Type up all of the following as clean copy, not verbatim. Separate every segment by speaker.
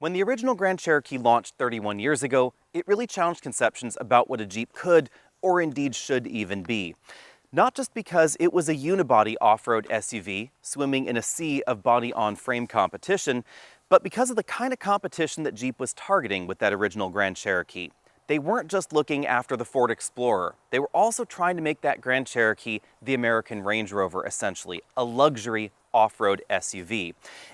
Speaker 1: When the original Grand Cherokee launched 31 years ago, it really challenged conceptions about what a Jeep could, or indeed should even be. Not just because it was a unibody off-road SUV swimming in a sea of body-on-frame competition, but because of the kind of competition that Jeep was targeting with that original Grand Cherokee. They weren't just looking after the Ford Explorer, they were also trying to make that Grand Cherokee the American Range Rover, essentially, a luxury off-road SUV.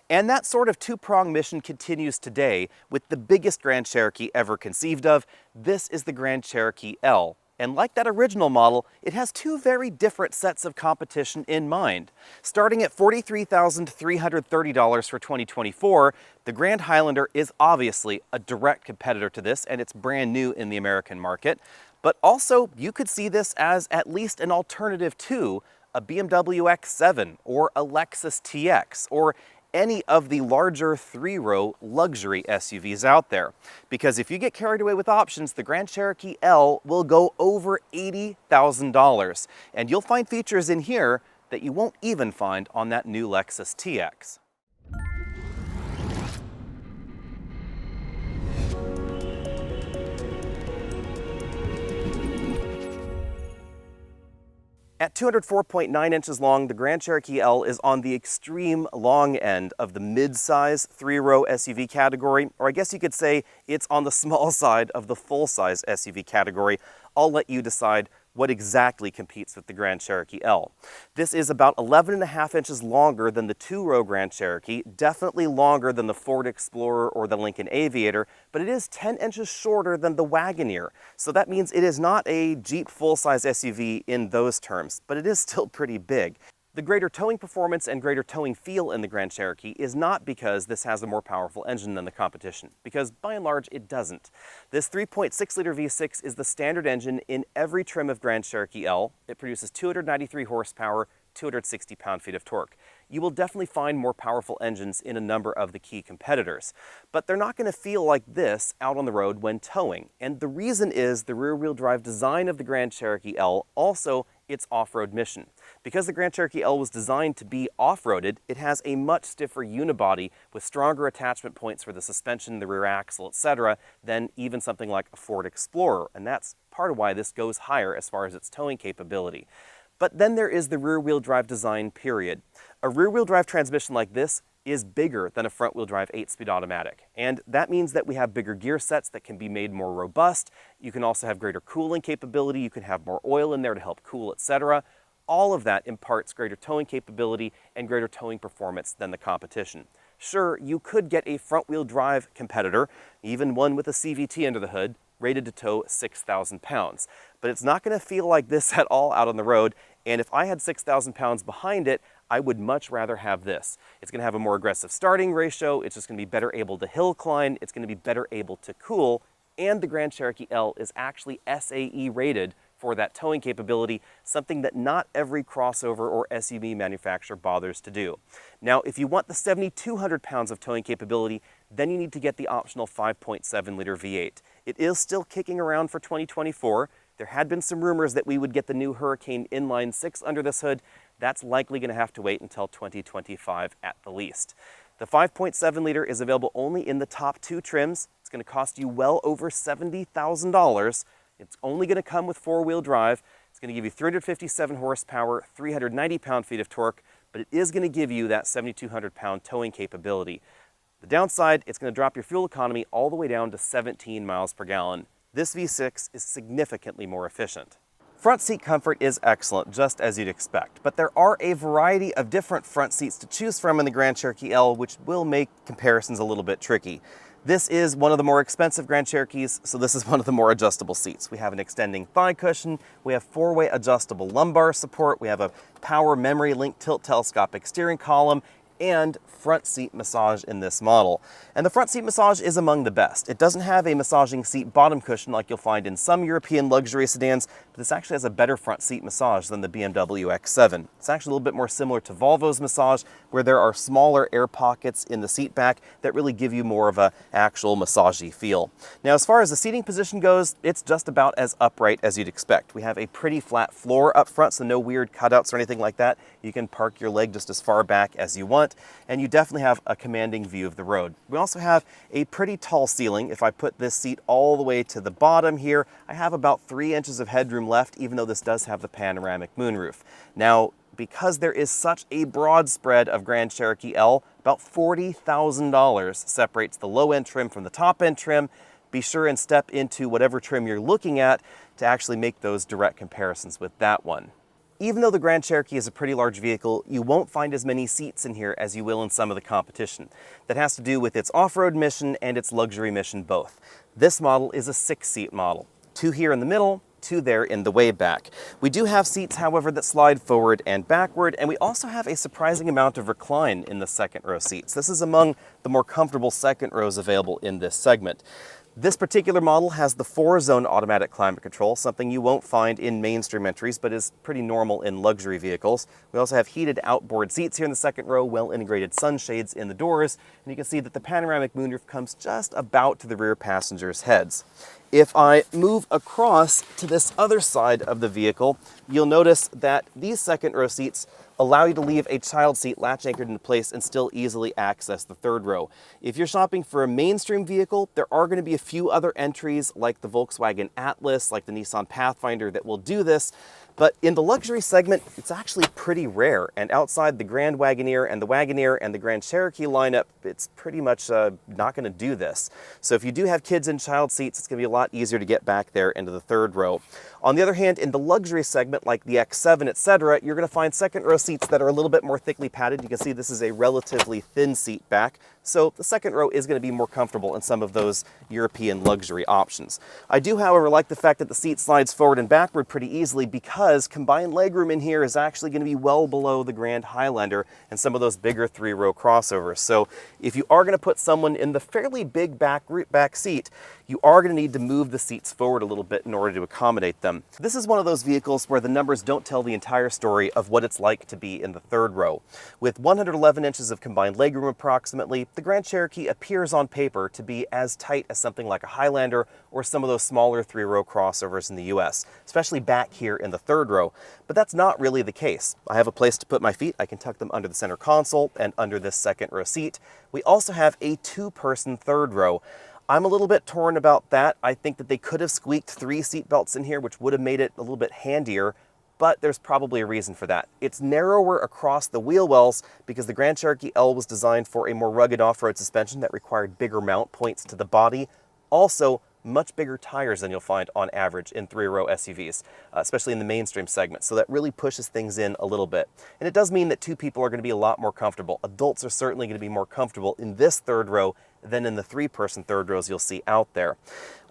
Speaker 1: And that sort of two-pronged mission continues today with the biggest Grand Cherokee ever conceived of. This is the Grand Cherokee L. And like that original model, it has two very different sets of competition in mind. Starting at $43,330 for 2024, the Grand Highlander is obviously a direct competitor to this, and it's brand new in the American market. But also, you could see this as at least an alternative to a BMW X7 or a Lexus TX or any of the larger three-row luxury SUVs out there. Because if you get carried away with options, the Grand Cherokee L will go over $80,000. And you'll find features in here that you won't even find on that new Lexus TX. At 204.9 inches long, the Grand Cherokee L is on the extreme long end of the mid-size three-row SUV category, or I guess you could say it's on the small side of the full-size SUV category. I'll let you decide what exactly competes with the Grand Cherokee L. This is about 11.5 inches longer than the two-row Grand Cherokee, definitely longer than the Ford Explorer or the Lincoln Aviator, but it is 10 inches shorter than the Wagoneer. So that means it is not a Jeep full-size SUV in those terms, but it is still pretty big. The greater towing performance and greater towing feel in the Grand Cherokee is not because this has a more powerful engine than the competition, because by and large it doesn't. This 3.6-liter V6 is the standard engine in every trim of Grand Cherokee L. It produces 293 horsepower, 260 pound-feet of torque. You will definitely find more powerful engines in a number of the key competitors, but they're not going to feel like this out on the road when towing. And the reason is the rear-wheel drive design of the Grand Cherokee L, also its off-road mission. Because the Grand Cherokee L was designed to be off-roaded, it has a much stiffer unibody with stronger attachment points for the suspension, the rear axle, etc., than even something like a Ford Explorer, and that's part of why this goes higher as far as its towing capability. But then there is the rear-wheel drive design period. A rear-wheel drive transmission like this is bigger than a front-wheel drive 8-speed automatic. And that means that we have bigger gear sets that can be made more robust. You can also have greater cooling capability. You can have more oil in there to help cool, etc. All of that imparts greater towing capability and greater towing performance than the competition. Sure, you could get a front-wheel drive competitor, even one with a CVT under the hood, rated to tow 6,000 pounds. But it's not going to feel like this at all out on the road, and if I had 6,000 pounds behind it, I would much rather have this. It's going to have a more aggressive starting ratio, it's just going to be better able to hill climb, it's going to be better able to cool, and the Grand Cherokee L is actually SAE rated for that towing capability, something that not every crossover or SUV manufacturer bothers to do. Now, if you want the 7,200 pounds of towing capability, then you need to get the optional 5.7-liter V8. It is still kicking around for 2024. There had been some rumors that we would get the new Hurricane Inline 6 under this hood. That's likely going to have to wait until 2025 at the least. The 5.7-liter is available only in the top two trims. It's going to cost you well over $70,000. It's only going to come with four-wheel drive. It's going to give you 357 horsepower, 390 pound-feet of torque, but it is going to give you that 7,200 pound towing capability. The downside, it's going to drop your fuel economy all the way down to 17 miles per gallon. This V6 is significantly more efficient. Front seat comfort is excellent, just as you'd expect, but there are a variety of different front seats to choose from in the Grand Cherokee L, which will make comparisons a little bit tricky. This is one of the more expensive Grand Cherokees, so this is one of the more adjustable seats. We have an extending thigh cushion, we have four-way adjustable lumbar support, we have a power memory link tilt telescopic steering column, and front seat massage in this model. And the front seat massage is among the best. It doesn't have a massaging seat bottom cushion like you'll find in some European luxury sedans, but this actually has a better front seat massage than the BMW X7. It's actually a little bit more similar to Volvo's massage, where there are smaller air pockets in the seat back that really give you more of an actual massagey feel. Now, as far as the seating position goes, it's just about as upright as you'd expect. We have a pretty flat floor up front, so no weird cutouts or anything like that. You can park your leg just as far back as you want. front, and you definitely have a commanding view of the road. We also have a pretty tall ceiling. If I put this seat all the way to the bottom here, I have about 3 inches of headroom left, even though this does have the panoramic moonroof. Now, because there is such a broad spread of Grand Cherokee L, about $40,000 separates the low-end trim from the top-end trim. Be sure and step into whatever trim you're looking at to actually make those direct comparisons with that one. Even though the Grand Cherokee is a pretty large vehicle, you won't find as many seats in here as you will in some of the competition. That has to do with its off-road mission and its luxury mission both. This model is a 6-seat model. 2 here in the middle, 2 there in the way back. We do have seats, however, that slide forward and backward, and we also have a surprising amount of recline in the second row seats. This is among the more comfortable second rows available in this segment. This particular model has the 4-zone automatic climate control, something you won't find in mainstream entries, but is pretty normal in luxury vehicles. We also have heated outboard seats here in the second row, well-integrated sunshades in the doors, and you can see that the panoramic moonroof comes just about to the rear passengers' heads. If I move across to this other side of the vehicle, you'll notice that these second row seats allow you to leave a child seat latch anchored into place and still easily access the third row. If you're shopping for a mainstream vehicle, there are going to be a few other entries like the Volkswagen Atlas, like the Nissan Pathfinder that will do this. But in the luxury segment, it's actually pretty rare. And outside the Grand Wagoneer and the Grand Cherokee lineup, it's pretty much not going to do this. So if you do have kids in child seats, it's going to be a lot easier to get back there into the third row. On the other hand, in the luxury segment, like the X7, etc., you're going to find second row seats that are a little bit more thickly padded. You can see this is a relatively thin seat back. So the second row is going to be more comfortable in some of those European luxury options. I do, however, like the fact that the seat slides forward and backward pretty easily because combined legroom in here is actually going to be well below the Grand Highlander and some of those bigger 3-row crossovers. So if you are going to put someone in the fairly big back seat, you are going to need to move the seats forward a little bit in order to accommodate them. This is one of those vehicles where the numbers don't tell the entire story of what it's like to be in the third row. With 111 inches of combined legroom approximately, the Grand Cherokee appears on paper to be as tight as something like a Highlander or some of those smaller 3-row crossovers in the US, especially back here in the third row. But that's not really the case. I have a place to put my feet. I can tuck them under the center console and under this second row seat. We also have a 2-person third row. I'm a little bit torn about that. I think that they could have squeaked 3 seat belts in here, which would have made it a little bit handier, but there's probably a reason for that. It's narrower across the wheel wells because the Grand Cherokee L was designed for a more rugged off-road suspension that required bigger mount points to the body. Also, much bigger tires than you'll find on average in 3-row SUVs, especially in the mainstream segment. So that really pushes things in a little bit. And it does mean that 2 people are going to be a lot more comfortable. Adults are certainly going to be more comfortable in this third row than in the 3-person third rows you'll see out there.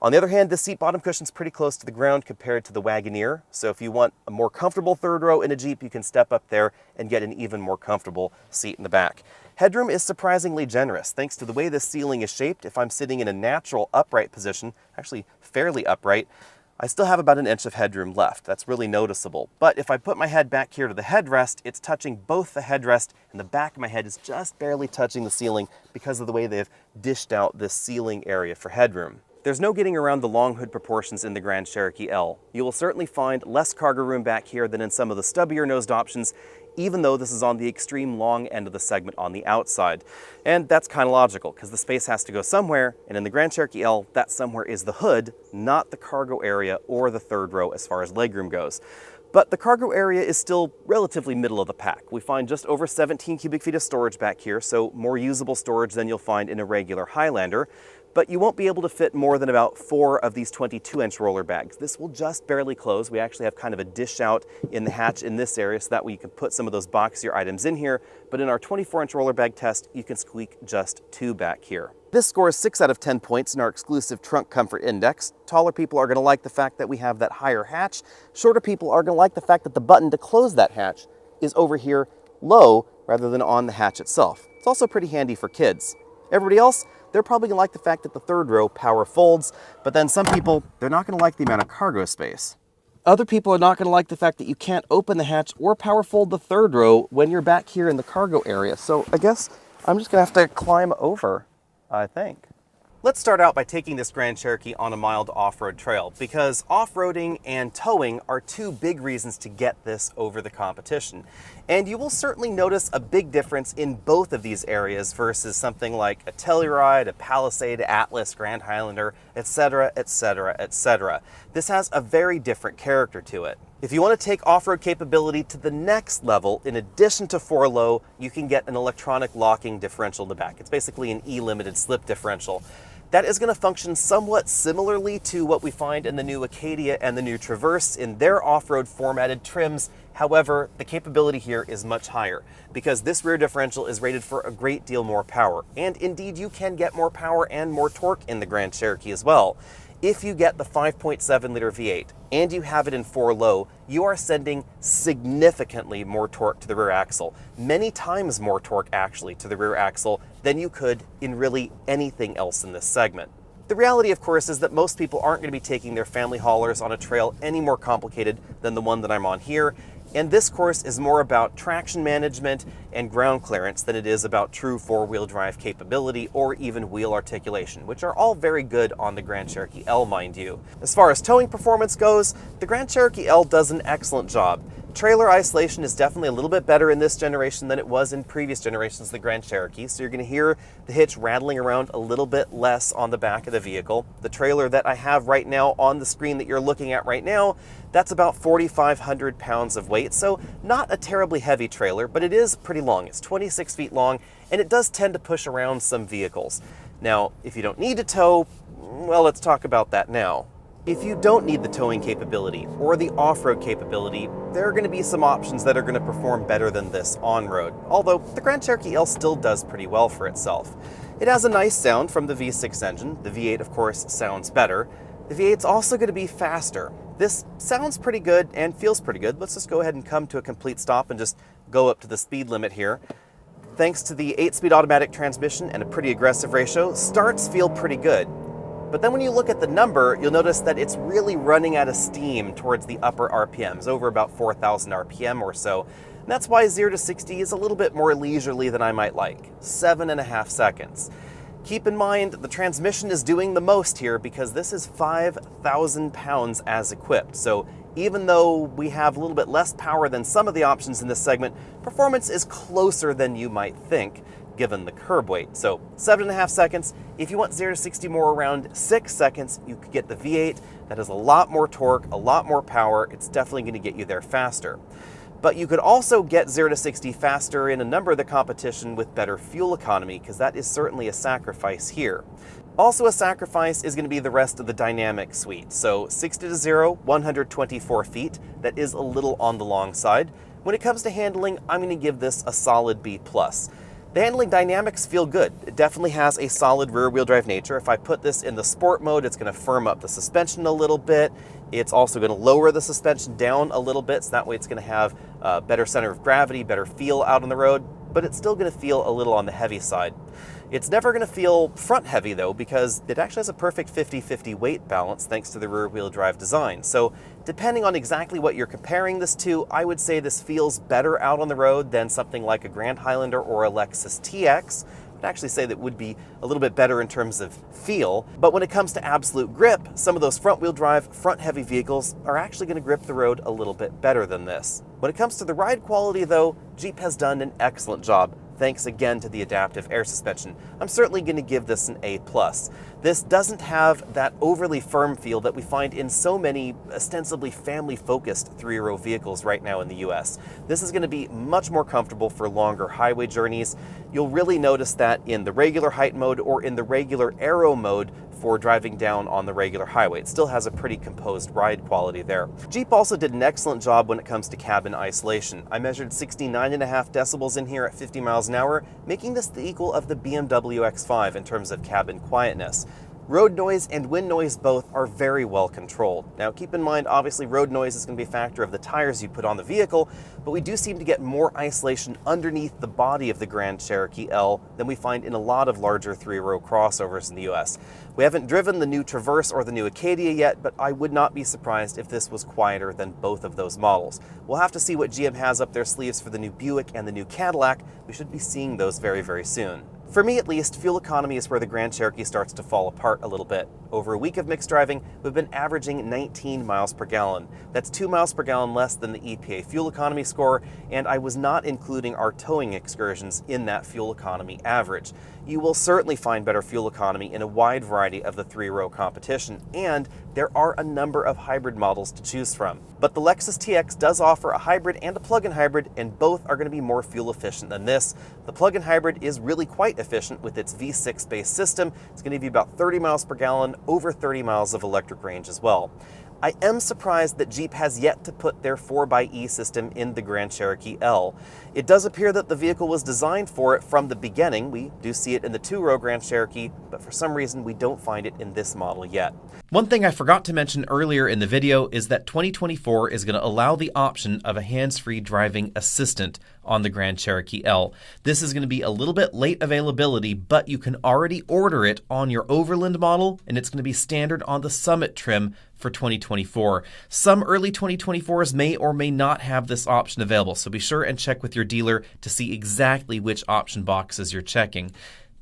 Speaker 1: On the other hand, this seat bottom cushion is pretty close to the ground compared to the Wagoneer. So if you want a more comfortable third row in a Jeep, you can step up there and get an even more comfortable seat in the back. Headroom is surprisingly generous. Thanks to the way this ceiling is shaped, if I'm sitting in a natural upright position, actually fairly upright, I still have about 1 inch of headroom left. That's really noticeable. But if I put my head back here to the headrest, it's touching both the headrest and the back of my head is just barely touching the ceiling because of the way they've dished out this ceiling area for headroom. There's no getting around the long hood proportions in the Grand Cherokee L. You will certainly find less cargo room back here than in some of the stubbier nosed options, even though this is on the extreme long end of the segment on the outside. And that's kind of logical, because the space has to go somewhere, and in the Grand Cherokee L, that somewhere is the hood, not the cargo area or the third row as far as legroom goes. But the cargo area is still relatively middle of the pack. We find just over 17 cubic feet of storage back here, so more usable storage than you'll find in a regular Highlander. But you won't be able to fit more than about 4 of these 22-inch roller bags. This will just barely close. We actually have kind of a dish out in the hatch in this area, so that way you can put some of those boxier items in here. But in our 24-inch roller bag test, you can squeak just 2 back here. This scores 6 out of 10 points in our exclusive Trunk Comfort Index. Taller people are going to like the fact that we have that higher hatch. Shorter people are going to like the fact that the button to close that hatch is over here low rather than on the hatch itself. It's also pretty handy for kids. Everybody else, they're probably going to like the fact that the third row power folds, but then some people, they're not going to like the amount of cargo space. Other people are not going to like the fact that you can't open the hatch or power fold the third row when you're back here in the cargo area. So I guess I'm just going to have to climb over, I think. Let's start out by taking this Grand Cherokee on a mild off-road trail, because off-roading and towing are two big reasons to get this over the competition. And you will certainly notice a big difference in both of these areas versus something like a Telluride, a Palisade, Atlas, Grand Highlander, etc., etc., etc. This has a very different character to it. If you want to take off-road capability to the next level, in addition to 4-low, you can get an electronic locking differential in the back. It's basically an E-limited slip differential. That is going to function somewhat similarly to what we find in the new Acadia and the new Traverse in their off-road formatted trims. However, the capability here is much higher because this rear differential is rated for a great deal more power. And indeed, you can get more power and more torque in the Grand Cherokee as well. If you get the 5.7 liter V8 and you have it in 4-low, you are sending significantly more torque to the rear axle, many times more torque actually to the rear axle than you could in really anything else in this segment. The reality, of course, is that most people aren't going to be taking their family haulers on a trail any more complicated than the one that I'm on here. And this course is more about traction management and ground clearance than it is about true four-wheel drive capability or even wheel articulation, which are all very good on the Grand Cherokee L, mind you. As far as towing performance goes, the Grand Cherokee L does an excellent job. Trailer isolation is definitely a little bit better in this generation than it was in previous generations of the Grand Cherokee, so you're going to hear the hitch rattling around a little bit less on the back of the vehicle. The trailer that I have right now on the screen that you're looking at right now, that's about 4,500 pounds of weight, so not a terribly heavy trailer, but it is pretty long. It's 26 feet long, and it does tend to push around some vehicles. Now, if you don't need to tow, well, let's talk about that now. If you don't need the towing capability or the off-road capability, there are going to be some options that are going to perform better than this on-road, although the Grand Cherokee L still does pretty well for itself. It has a nice sound from the V6 engine. The V8, of course, sounds better. The V8's also going to be faster. This sounds pretty good and feels pretty good. Let's just go ahead and come to a complete stop and just go up to the speed limit here. Thanks to the 8-speed automatic transmission and a pretty aggressive ratio, starts feel pretty good. But then when you look at the number, you'll notice that it's really running out of steam towards the upper RPMs, over about 4,000 RPM or so. And that's why 0 to 60 is a little bit more leisurely than I might like, 7.5 seconds. Keep in mind, the transmission is doing the most here because this is 5,000 pounds as equipped. So even though we have a little bit less power than some of the options in this segment, performance is closer than you might think, given the curb weight. So 7.5 seconds. If you want 0 to 60 more around 6 seconds, you could get the V8. That has a lot more torque, a lot more power. It's definitely going to get you there faster. But you could also get 0 to 60 faster in a number of the competition with better fuel economy, because that is certainly a sacrifice here. Also a sacrifice is going to be the rest of the dynamic suite. So 60 to 0, 124 feet. That is a little on the long side. When it comes to handling, I'm going to give this a solid B+. The handling dynamics feel good. It definitely has a solid rear-wheel drive nature. If I put this in the sport mode, it's going to firm up the suspension a little bit. It's also going to lower the suspension down a little bit, so that way it's going to have a better center of gravity, better feel out on the road, but it's still going to feel a little on the heavy side. It's never going to feel front heavy though, because it actually has a perfect 50-50 weight balance thanks to the rear wheel drive design. So depending on exactly what you're comparing this to, I would say this feels better out on the road than something like a Grand Highlander or a Lexus TX. I'd actually say that would be a little bit better in terms of feel. But when it comes to absolute grip, some of those front wheel drive, front heavy vehicles are actually going to grip the road a little bit better than this. When it comes to the ride quality though, Jeep has done an excellent job. Thanks again to the adaptive air suspension. I'm certainly going to give this an A+. This doesn't have that overly firm feel that we find in so many ostensibly family-focused three-row vehicles right now in the US. This is going to be much more comfortable for longer highway journeys. You'll really notice that in the regular height mode or in the regular aero mode for driving down on the regular highway. It still has a pretty composed ride quality there. Jeep also did an excellent job when it comes to cabin isolation. I measured 69.5 decibels in here at 50 miles an hour, making this the equal of the BMW X7 in terms of cabin quietness. Road noise and wind noise both are very well controlled. Now keep in mind, obviously road noise is going to be a factor of the tires you put on the vehicle, but we do seem to get more isolation underneath the body of the Grand Cherokee L than we find in a lot of larger three-row crossovers in the US. We haven't driven the new Traverse or the new Acadia yet, but I would not be surprised if this was quieter than both of those models. We'll have to see what GM has up their sleeves for the new Buick and the new Cadillac. We should be seeing those very, very soon. For me at least, fuel economy is where the Grand Cherokee starts to fall apart a little bit. Over a week of mixed driving, we've been averaging 19 miles per gallon. That's 2 miles per gallon less than the EPA fuel economy score, and I was not including our towing excursions in that fuel economy average. You will certainly find better fuel economy in a wide variety of the three-row competition, and there are a number of hybrid models to choose from. But the Lexus TX does offer a hybrid and a plug-in hybrid, and both are going to be more fuel efficient than this. The plug-in hybrid is really quite efficient with its V6-based system. It's going to give you about 30 miles per gallon, over 30 miles of electric range as well. I am surprised that Jeep has yet to put their 4xe system in the Grand Cherokee L. It does appear that the vehicle was designed for it from the beginning. We do see it in the two-row Grand Cherokee, but for some reason we don't find it in this model yet.
Speaker 2: One thing I forgot to mention earlier in the video is that 2024 is going to allow the option of a hands-free driving assistant on the Grand Cherokee L. This is going to be a little bit late availability, but you can already order it on your Overland model, and it's going to be standard on the Summit trim for 2024. Some early 2024s may or may not have this option available, so be sure and check with your dealer to see exactly which option boxes you're checking.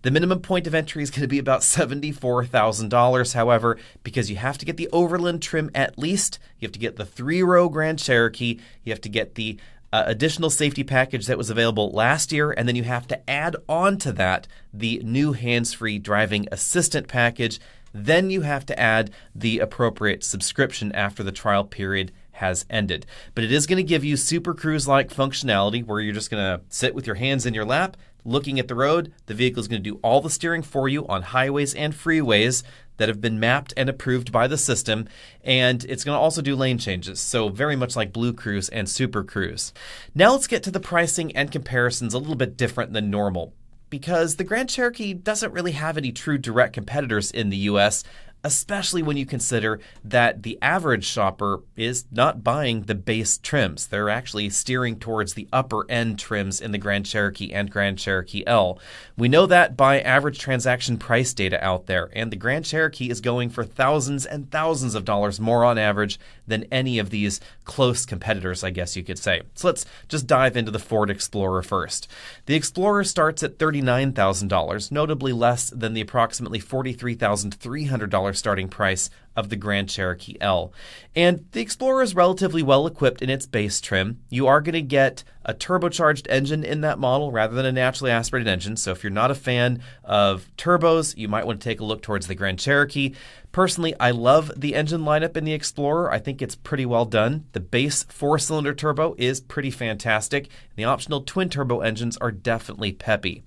Speaker 2: The minimum point of entry is going to be about $74,000, however, because you have to get the Overland trim at least. You have to get the three-row Grand Cherokee. You have to get the additional safety package that was available last year, and then you have to add on to that the new hands-free driving assistant package. Then you have to add the appropriate subscription after the trial period has ended. But it is going to give you Super Cruise-like functionality where you're just going to sit with your hands in your lap, looking at the road. The vehicle is going to do all the steering for you on highways and freeways that have been mapped and approved by the system, and it's going to also do lane changes, so very much like Blue Cruise and Super Cruise. Now let's get to the pricing and comparisons a little bit different than normal, because the Grand Cherokee doesn't really have any true direct competitors in the US, especially when you consider that the average shopper is not buying the base trims. They're actually steering towards the upper end trims in the Grand Cherokee and Grand Cherokee L. We know that by average transaction price data out there, and the Grand Cherokee is going for thousands and thousands of dollars more on average than any of these close competitors, I guess you could say. So let's just dive into the Ford Explorer first. The Explorer starts at $39,000, notably less than the approximately $43,300 starting price of the Grand Cherokee L. And the Explorer is relatively well equipped in its base trim. You are going to get a turbocharged engine in that model rather than a naturally aspirated engine. So if you're not a fan of turbos, you might want to take a look towards the Grand Cherokee. Personally, I love the engine lineup in the Explorer. I think it's pretty well done. The base 4-cylinder turbo is pretty fantastic. The optional twin-turbo engines are definitely peppy.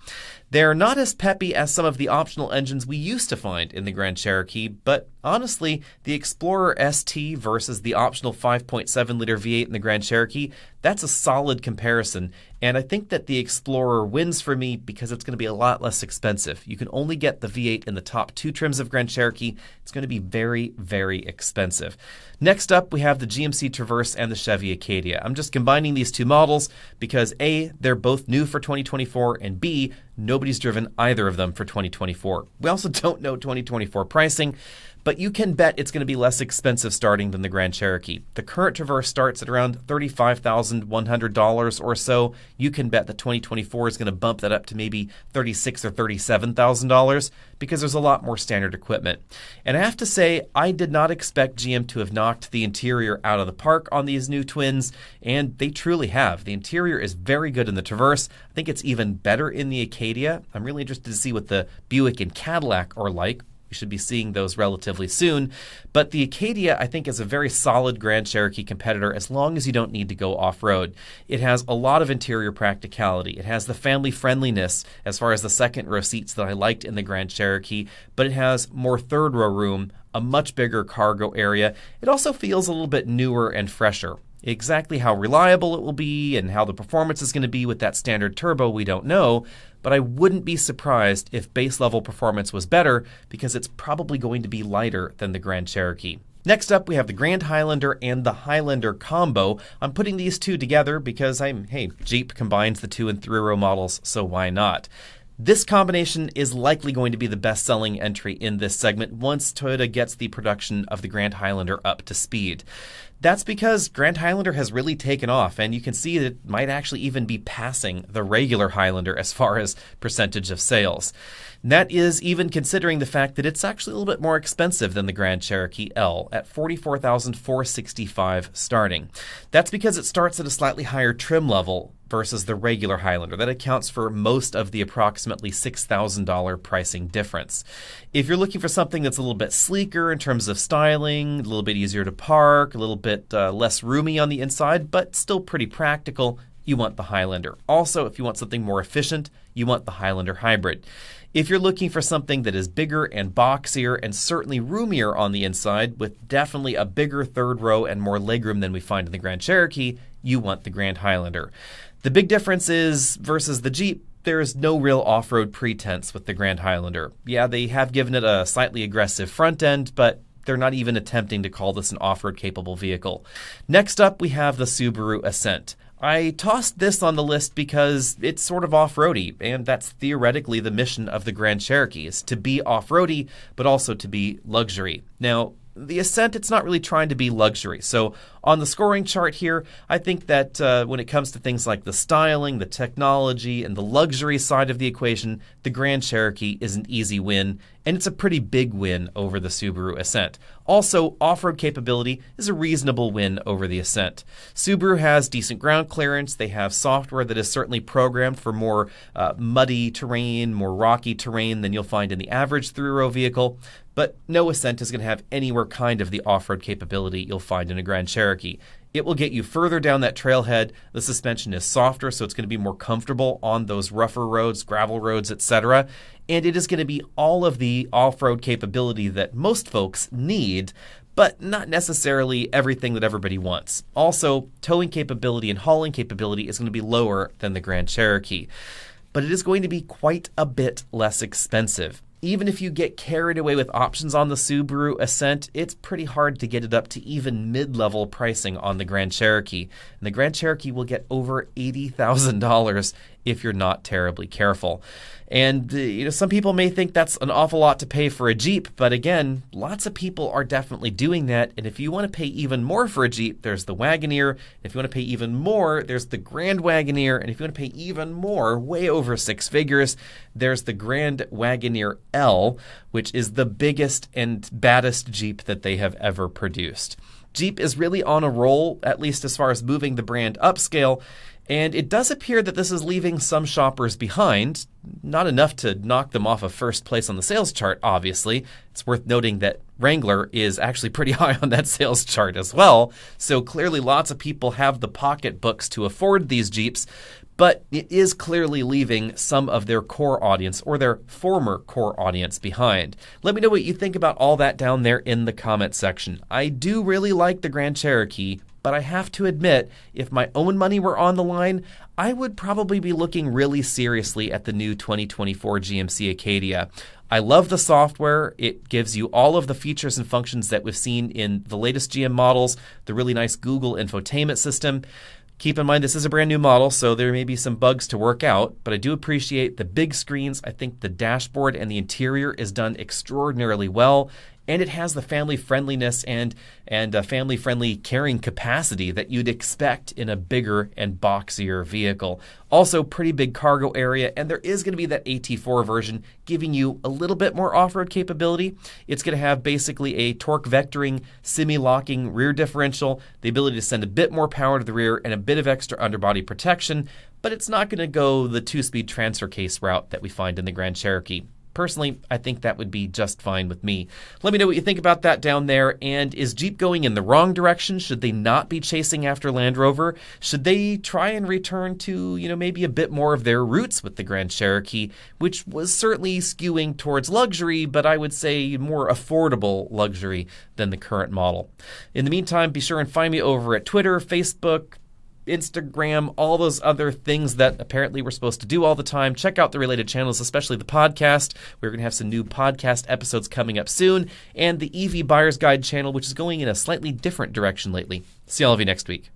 Speaker 2: They're not as peppy as some of the optional engines we used to find in the Grand Cherokee, but honestly, the Explorer ST versus the optional 5.7-liter V8 in the Grand Cherokee, that's a solid comparison. And I think that the Explorer wins for me because it's going to be a lot less expensive. You can only get the V8 in the top two trims of Grand Cherokee. It's going to be very, very expensive. Next up, we have the GMC Traverse and the Chevy Acadia. I'm just combining these two models because A, they're both new for 2024, and B, nobody's driven either of them for 2024. We also don't know 2024 pricing, but you can bet it's going to be less expensive starting than the Grand Cherokee. The current Traverse starts at around $35,100 or so. You can bet that 2024 is going to bump that up to maybe $36,000 or $37,000 because there's a lot more standard equipment. And I have to say, I did not expect GM to have knocked the interior out of the park on these new twins, and they truly have. The interior is very good in the Traverse. I think it's even better in the Acadia. I'm really interested to see what the Buick and Cadillac are like. We should be seeing those relatively soon. But the Acadia, I think, is a very solid Grand Cherokee competitor as long as you don't need to go off-road. It has a lot of interior practicality. It has the family friendliness as far as the second row seats that I liked in the Grand Cherokee, but it has more third row room, a much bigger cargo area. It also feels a little bit newer and fresher. Exactly how reliable it will be and how the performance is going to be with that standard turbo, we don't know, but I wouldn't be surprised if base level performance was better because it's probably going to be lighter than the Grand Cherokee. Next up, we have the Grand Highlander and the Highlander combo. I'm putting these two together because Jeep combines the 2- and 3-row models, so why not? This combination is likely going to be the best-selling entry in this segment once Toyota gets the production of the Grand Highlander up to speed. That's because Grand Highlander has really taken off, and you can see that it might actually even be passing the regular Highlander as far as percentage of sales. And that is even considering the fact that it's actually a little bit more expensive than the Grand Cherokee L at $44,465 starting. That's because it starts at a slightly higher trim level versus the regular Highlander. That accounts for most of the approximately $6,000 pricing difference. If you're looking for something that's a little bit sleeker in terms of styling, a little bit easier to park, a little bit less roomy on the inside, but still pretty practical, you want the Highlander. Also, if you want something more efficient, you want the Highlander Hybrid. If you're looking for something that is bigger and boxier and certainly roomier on the inside with definitely a bigger third row and more legroom than we find in the Grand Cherokee, you want the Grand Highlander. The big difference is, versus the Jeep, there is no real off-road pretense with the Grand Highlander. Yeah, they have given it a slightly aggressive front end, but they're not even attempting to call this an off-road capable vehicle. Next up, we have the Subaru Ascent. I tossed this on the list because it's sort of off-roady, and that's theoretically the mission of the Grand Cherokee, is to be off-roady, but also to be luxury. Now, the Ascent, it's not really trying to be luxury. So on the scoring chart here, I think that when it comes to things like the styling, the technology, and the luxury side of the equation, the Grand Cherokee is an easy win, and it's a pretty big win over the Subaru Ascent. Also, off-road capability is a reasonable win over the Ascent. Subaru has decent ground clearance. They have software that is certainly programmed for more muddy terrain, more rocky terrain than you'll find in the average three-row vehicle. But no Ascent is going to have anywhere kind of the off-road capability you'll find in a Grand Cherokee. It will get you further down that trailhead. The suspension is softer, so it's going to be more comfortable on those rougher roads, gravel roads, etc. And it is going to be all of the off-road capability that most folks need, but not necessarily everything that everybody wants. Also, towing capability and hauling capability is going to be lower than the Grand Cherokee. But it is going to be quite a bit less expensive. Even if you get carried away with options on the Subaru Ascent, it's pretty hard to get it up to even mid-level pricing on the Grand Cherokee. And the Grand Cherokee will get over $80,000 if you're not terribly careful. And some people may think that's an awful lot to pay for a Jeep, but again, lots of people are definitely doing that. And if you want to pay even more for a Jeep, there's the Wagoneer. If you want to pay even more, there's the Grand Wagoneer. And if you want to pay even more, way over six figures, there's the Grand Wagoneer L, which is the biggest and baddest Jeep that they have ever produced. Jeep is really on a roll, at least as far as moving the brand upscale, and it does appear that this is leaving some shoppers behind. Not enough to knock them off of first place on the sales chart, obviously. It's worth noting that Wrangler is actually pretty high on that sales chart as well, so clearly lots of people have the pocketbooks to afford these Jeeps, but it is clearly leaving some of their core audience or their former core audience behind. Let me know what you think about all that down there in the comment section. I do really like the Grand Cherokee, but I have to admit, if my own money were on the line, I would probably be looking really seriously at the new 2024 GMC Acadia. I love the software. It gives you all of the features and functions that we've seen in the latest GM models, the really nice Google infotainment system. Keep in mind, this is a brand new model, so there may be some bugs to work out, but I do appreciate the big screens. I think the dashboard and the interior is done extraordinarily well, and it has the family friendliness and family friendly carrying capacity that you'd expect in a bigger and boxier vehicle. Also, pretty big cargo area, and there is going to be that AT4 version giving you a little bit more off-road capability. It's going to have basically a torque vectoring, semi-locking rear differential, the ability to send a bit more power to the rear, and a bit of extra underbody protection, but it's not going to go the two-speed transfer case route that we find in the Grand Cherokee. Personally, I think that would be just fine with me. Let me know what you think about that down there. And is Jeep going in the wrong direction? Should they not be chasing after Land Rover? Should they try and return to, maybe a bit more of their roots with the Grand Cherokee, which was certainly skewing towards luxury, but I would say more affordable luxury than the current model. In the meantime, be sure and find me over at Twitter, Facebook, Instagram, all those other things that apparently we're supposed to do all the time. Check out the related channels, especially the podcast. We're going to have some new podcast episodes coming up soon, and the EV Buyer's Guide channel, which is going in a slightly different direction lately. See all of you next week.